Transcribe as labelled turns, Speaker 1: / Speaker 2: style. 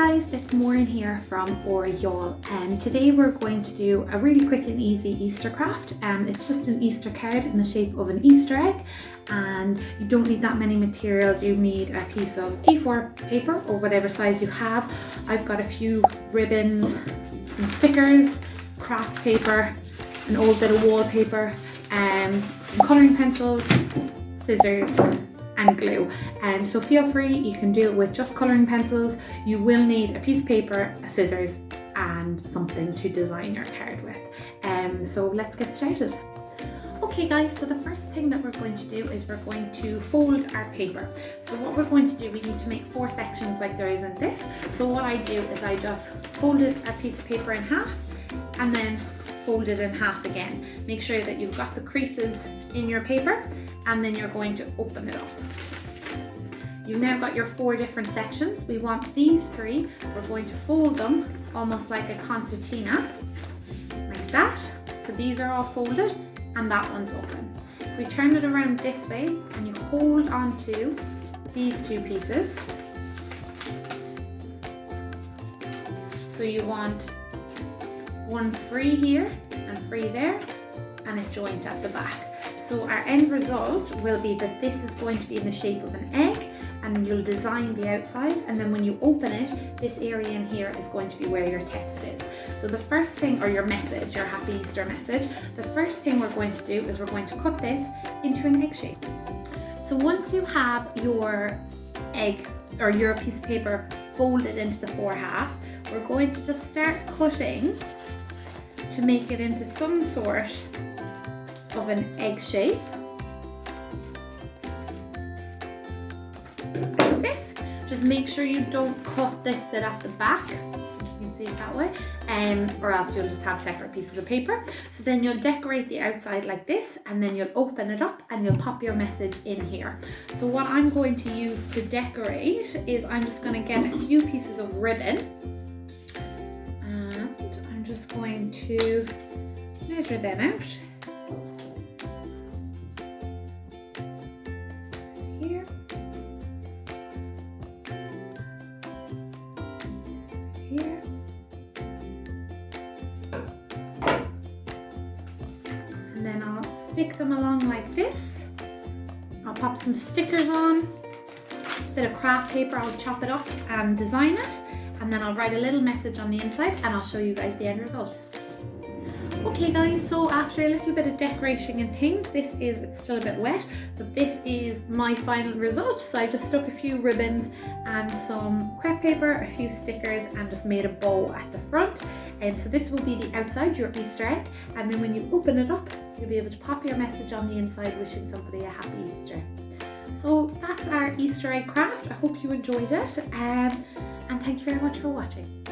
Speaker 1: guys, it's Maureen here from Aura Youghal, and today we're going to do a really quick and easy Easter craft. It's just an Easter card in the shape of an Easter egg, and you don't need that many materials. You need a piece of A4 paper or whatever size you have. I've got a few ribbons, some stickers, craft paper, an old bit of wallpaper, some colouring pencils, scissors and glue. So feel free, you can do it with just colouring pencils. You will need a piece of paper, a scissors and something to design your card with. So let's get started. Okay guys, so the first thing that we're going to do is we're going to fold our paper. So what we're going to do, we need to make 4 sections like there is in this. So what I do is I just folded a piece of paper in half and then fold it in half again. Make sure that you've got the creases in your paper, and then you're going to open it up. You've now got your 4 different sections. We want these 3, we're going to fold them almost like a concertina, like that. So these are all folded and that one's open. If we turn it around this way and you hold on to these 2 pieces, so you want one free here and free there and a joint at the back. So our end result will be that this is going to be in the shape of an egg, and you'll design the outside, and then when you open it, this area in here is going to be where your text is. So the first thing, or your message, your Happy Easter message, the first thing we're going to do is we're going to cut this into an egg shape. So once you have your egg or your piece of paper folded into the 4 halves, we're going to just start cutting to make it into some sort of an egg shape, like this. Just make sure you don't cut this bit at the back, you can see it that way, or else you'll just have separate pieces of paper. So then you'll decorate the outside like this, and then you'll open it up and you'll pop your message in here. So what I'm going to use to decorate is I'm just going to get a few pieces of ribbon, and I'm just going to measure them out. Here. Here. And then I'll stick them along like this. I'll pop some stickers on, a bit of craft paper, I'll chop it up and design it, and then I'll write a little message on the inside and I'll show you guys the end result. Okay guys, so after a little bit of decorating and things, it's still a bit wet, but this is my final result. So I just stuck a few ribbons and some crepe paper, a few stickers, and just made a bow at the front. And so this will be the outside, your Easter egg, and then when you open it up, you'll be able to pop your message on the inside wishing somebody a happy Easter. So that's our Easter egg craft. I hope you enjoyed it, and thank you very much for watching.